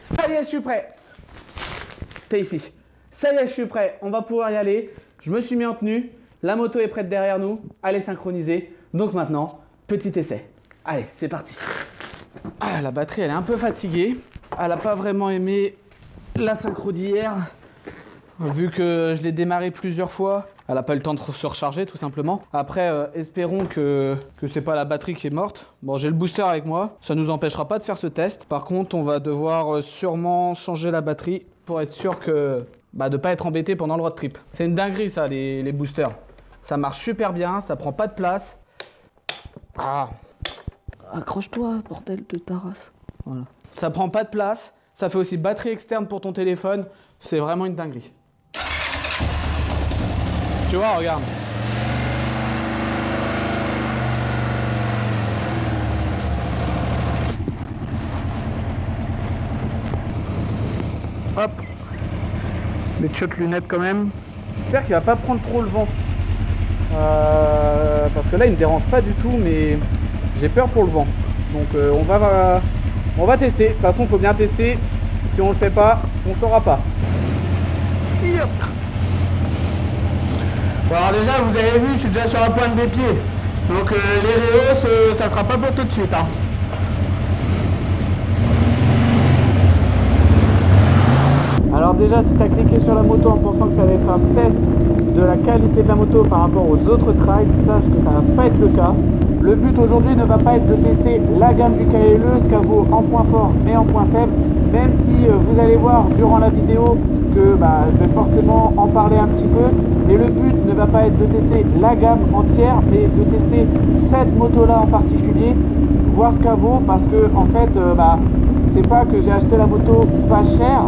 Ça y est, je suis prêt. T'es ici. Ça y est, je suis prêt. On va pouvoir y aller. Je me suis mis en tenue. La moto est prête derrière nous. Elle est synchronisée. Donc maintenant, petit essai. Allez, c'est parti. Ah, la batterie, elle est un peu fatiguée. Elle n'a pas vraiment aimé la synchro d'hier. Vu que je l'ai démarré plusieurs fois, elle n'a pas eu le temps de se recharger tout simplement. Après, espérons que c'est pas la batterie qui est morte. Bon, j'ai le booster avec moi, ça nous empêchera pas de faire ce test. Par contre, on va devoir sûrement changer la batterie pour être sûr que de pas être embêté pendant le road trip. C'est une dinguerie ça, les boosters. Ça marche super bien, ça prend pas de place. Ah. Accroche-toi, bordel de ta race. Voilà. Ça prend pas de place, ça fait aussi batterie externe pour ton téléphone. C'est vraiment une dinguerie. Tu vois, regarde. Hop. Les petites lunettes quand même. J'espère qu'il va pas prendre trop le vent. Parce que là, il me dérange pas du tout, mais j'ai peur pour le vent. Donc on va tester. De toute façon, il faut bien tester. Si on le fait pas, on saura pas. Yep. Bon, alors déjà, vous avez vu, je suis déjà sur la pointe des pieds. Donc les rehausses, ça sera pas pour tout de suite. Hein. Alors déjà, si tu as cliqué sur la moto en pensant que ça allait être un test de la qualité de la moto par rapport aux autres trails, sache que ça ne va pas être le cas. Le but aujourd'hui ne va pas être de tester la gamme du KLE, ce qu'elle vaut en point fort et en point faible, même si vous allez voir durant la vidéo que je vais forcément en parler un petit peu. Mais le but ne va pas être de tester la gamme entière, mais de tester cette moto-là en particulier, voir ce qu'elle vaut, parce que en fait, c'est pas que j'ai acheté la moto pas chère.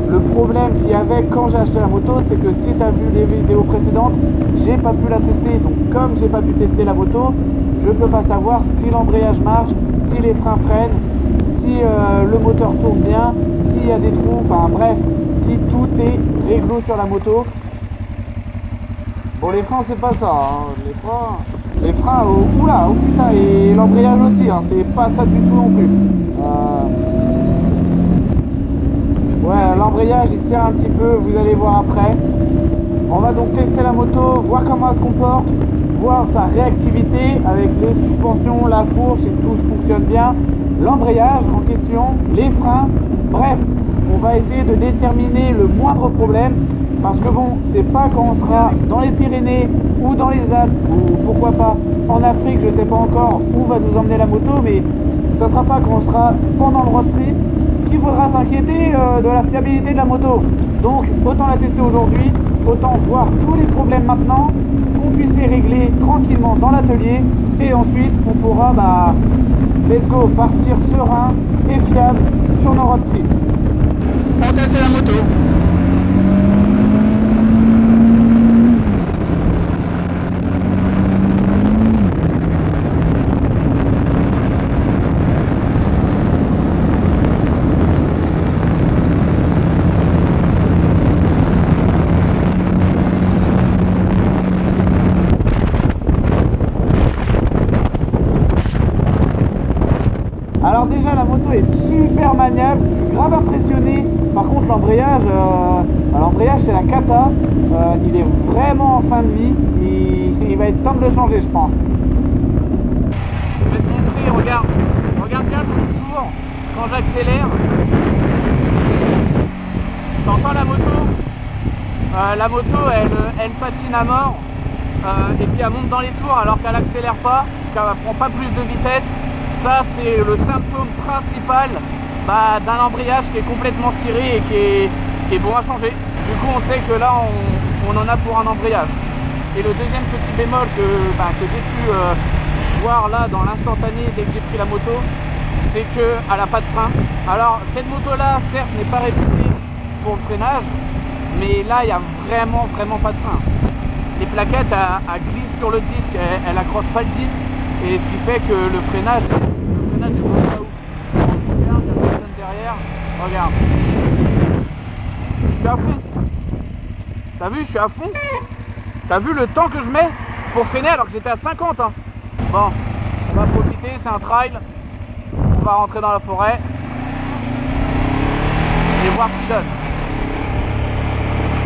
Le problème qu'il y avait quand j'ai acheté la moto, c'est que si tu as vu les vidéos précédentes, j'ai pas pu la tester. Donc comme j'ai pas pu tester la moto, je peux pas savoir si l'embrayage marche, si les freins freinent, si le moteur tourne bien, s'il y a des trous, enfin bref, si tout est réglo sur la moto. Bon, les freins c'est pas ça, hein. Les freins, oula, oh putain, et l'embrayage aussi, hein, c'est pas ça du tout non plus. Ouais, l'embrayage il sert un petit peu, vous allez voir après. On va donc tester la moto, voir comment elle se comporte, voir sa réactivité avec les suspensions, la fourche et tout fonctionne bien. L'embrayage en question, les freins, bref, on va essayer de déterminer le moindre problème. Parce que bon, c'est pas quand on sera dans les Pyrénées ou dans les Alpes ou pourquoi pas en Afrique, je sais pas encore où va nous emmener la moto, mais ça sera pas quand on sera pendant le road trip qu'il faudra s'inquiéter de la fiabilité de la moto. Donc autant la tester aujourd'hui, autant voir tous les problèmes maintenant, qu'on puisse les régler tranquillement dans l'atelier et ensuite on pourra let's go, partir serein et fiable sur nos road trips. On teste la moto. Alors déjà la moto est super maniable, je suis grave impressionné. Par contre l'embrayage c'est la cata, il est vraiment en fin de vie, il va être temps de le changer je pense. Je vais te montrer, regarde bien le tour quand j'accélère. T'entends la moto elle patine à mort et puis elle monte dans les tours alors qu'elle accélère pas, qu'elle prend pas plus de vitesse. Ça c'est le symptôme principal d'un embrayage qui est complètement ciré et qui est bon à changer. Du coup on sait que là on en a pour un embrayage. Et le deuxième petit bémol que j'ai pu voir là dans l'instantané dès que j'ai pris la moto, c'est qu'elle n'a pas de frein. Alors cette moto là certes n'est pas réputée pour le freinage, mais là il n'y a vraiment pas de frein. Les plaquettes elles glissent sur le disque, elle accroche pas le disque. Et ce qui fait que le freinage est vraiment pas ouf. Regarde, il y a personne derrière. Regarde. Je suis à fond. T'as vu, je suis à fond. T'as vu le temps que je mets pour freiner alors que j'étais à 50 hein. Bon, on va profiter, c'est un trail. On va rentrer dans la forêt. voir ce qu'il donne.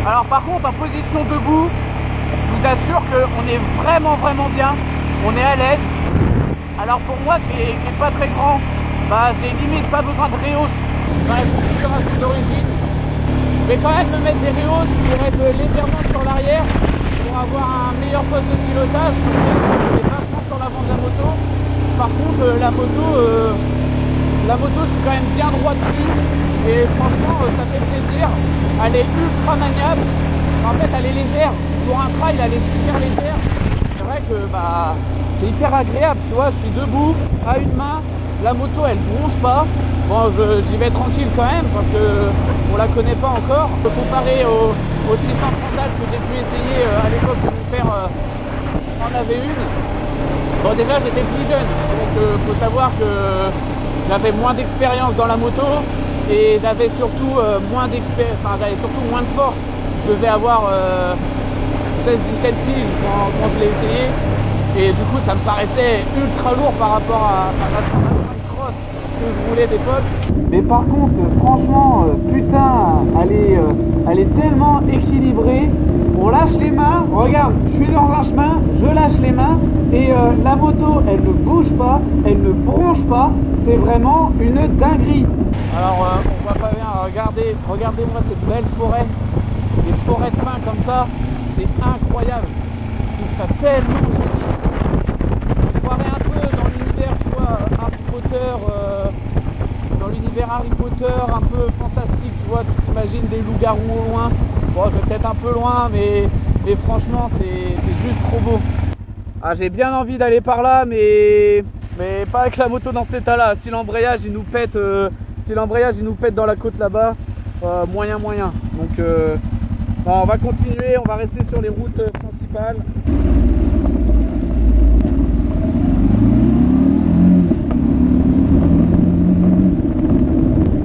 Alors par contre en position debout, je vous assure qu'on est vraiment bien, on est à l'aise. Alors pour moi qui est pas très grand, bah j'ai limite pas besoin de réhausse dans la configuration d'origine. Je vais quand même me mettre des rehausses pour être légèrement sur l'arrière pour avoir un meilleur poste de pilotage. Je suis vachement sur l'avant de la moto. Par contre la moto je suis quand même bien droit dessus et franchement ça fait plaisir. Elle est ultra maniable. En fait elle est légère. Pour un trail elle est super légère. C'est vrai que bah c'est hyper agréable, tu vois, je suis debout à une main, la moto elle bronche pas. Bon j'y vais tranquille quand même parce que on la connaît pas encore. Comparé aux 630 que j'ai pu essayer à l'époque où mon père en avait une. Bon déjà j'étais plus jeune, donc faut savoir que j'avais moins d'expérience dans la moto et j'avais surtout moins de force. Je devais avoir 16-17 piges quand je l'ai essayé. Et du coup ça me paraissait ultra lourd par rapport à la 125 cross que je roulais d'époque. Mais par contre franchement putain elle est tellement équilibrée. On lâche les mains, regarde, je suis dans un chemin, je lâche les mains et la moto elle ne bouge pas, elle ne bronche pas, c'est vraiment une dinguerie. Alors on voit pas bien, regardez-moi cette belle forêt, des forêts de pins comme ça, c'est incroyable, je trouve ça tellement joli. Un peu dans l'univers, tu vois, Harry Potter, dans l'univers Harry Potter, un peu fantastique, tu vois, tu t'imagines des loups-garous au loin. Bon, je vais peut-être un peu loin, mais franchement, c'est juste trop beau. Ah, j'ai bien envie d'aller par là, mais pas avec la moto dans cet état-là. Si l'embrayage il nous pète, dans la côte là-bas, moyen. Donc, bon, on va continuer, on va rester sur les routes principales.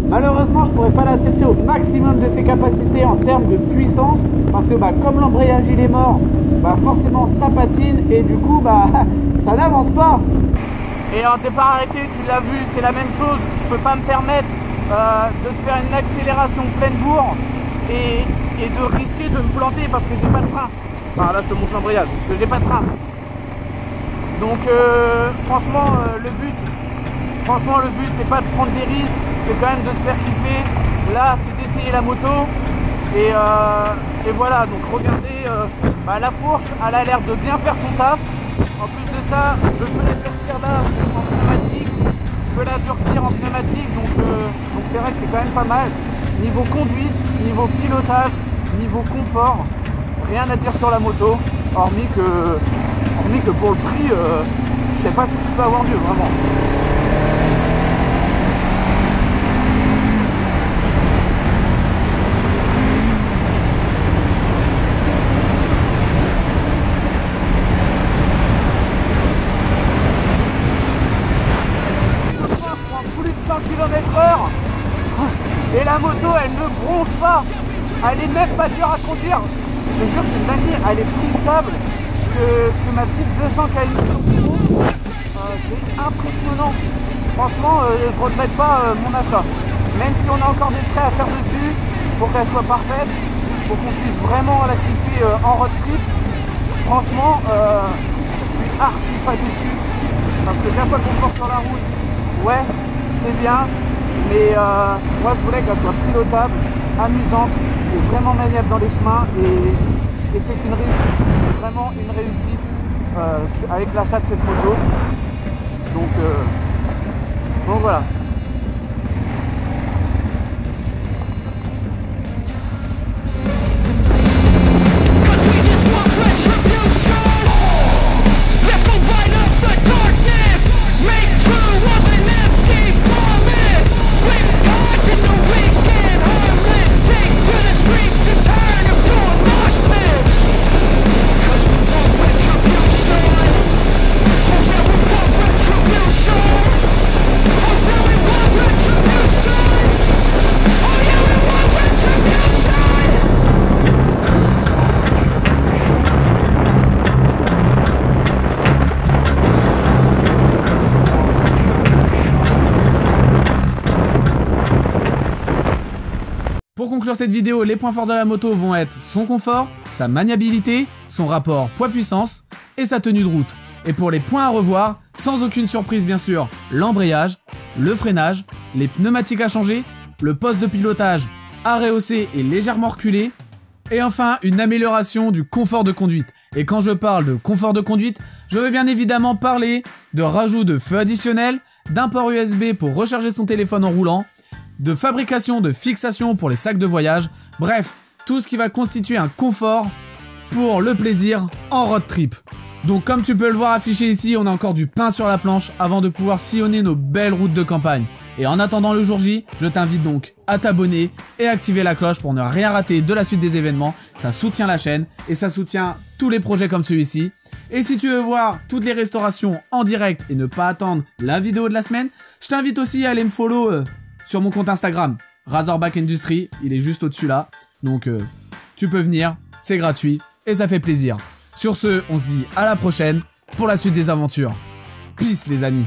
Malheureusement, je ne pourrais pas la tester au maximum de ses capacités en termes de puissance parce que comme l'embrayage il est mort, forcément ça patine et du coup ça n'avance pas. Et en départ arrêté, tu l'as vu, c'est la même chose. Je peux pas me permettre de te faire une accélération pleine bourre et de risquer de me planter parce que j'ai pas de frein. Enfin là je te montre l'embrayage, parce que j'ai pas de frein. Donc franchement le but c'est pas de prendre des risques, c'est quand même de se faire kiffer. Là c'est d'essayer la moto et voilà, donc regardez la fourche elle a l'air de bien faire son taf. En plus de ça je peux la durcir là en pneumatique, donc c'est vrai que c'est quand même pas mal. Niveau conduite, niveau pilotage, niveau confort, rien à dire sur la moto, hormis que pour le prix, je sais pas si tu peux avoir mieux vraiment. km/h et la moto elle ne bronche pas, elle est même pas dure à conduire, je te jure c'est une dinguerie, elle est plus stable que ma petite 200 km/h. C'est impressionnant, franchement je regrette pas mon achat, même si on a encore des frais à faire dessus pour qu'elle soit parfaite, pour qu'on puisse vraiment la kiffer en road trip. Franchement je suis archi pas déçu parce que qu'elle soit confort sur la route, ouais c'est bien, mais moi je voulais qu'elle soit pilotable, amusante et vraiment maniable dans les chemins et c'est une réussite, vraiment une réussite avec l'achat de cette moto. Donc voilà. Tell me Pour conclure cette vidéo, les points forts de la moto vont être son confort, sa maniabilité, son rapport poids-puissance et sa tenue de route. Et pour les points à revoir, sans aucune surprise bien sûr, l'embrayage, le freinage, les pneumatiques à changer, le poste de pilotage à rehausser et légèrement reculé, et enfin une amélioration du confort de conduite. Et quand je parle de confort de conduite, je veux bien évidemment parler de rajout de feux additionnels, d'un port USB pour recharger son téléphone en roulant, de fabrication de fixation pour les sacs de voyage, bref, tout ce qui va constituer un confort pour le plaisir en road trip. Donc comme tu peux le voir affiché ici, on a encore du pain sur la planche avant de pouvoir sillonner nos belles routes de campagne. Et en attendant le jour J, je t'invite donc à t'abonner et activer la cloche pour ne rien rater de la suite des événements. Ça soutient la chaîne et ça soutient tous les projets comme celui-ci. Et si tu veux voir toutes les restaurations en direct et ne pas attendre la vidéo de la semaine, je t'invite aussi à aller me follow sur mon compte Instagram, Razorback Industry, il est juste au-dessus là. Donc tu peux venir, c'est gratuit et ça fait plaisir. Sur ce, on se dit à la prochaine pour la suite des aventures. Peace les amis.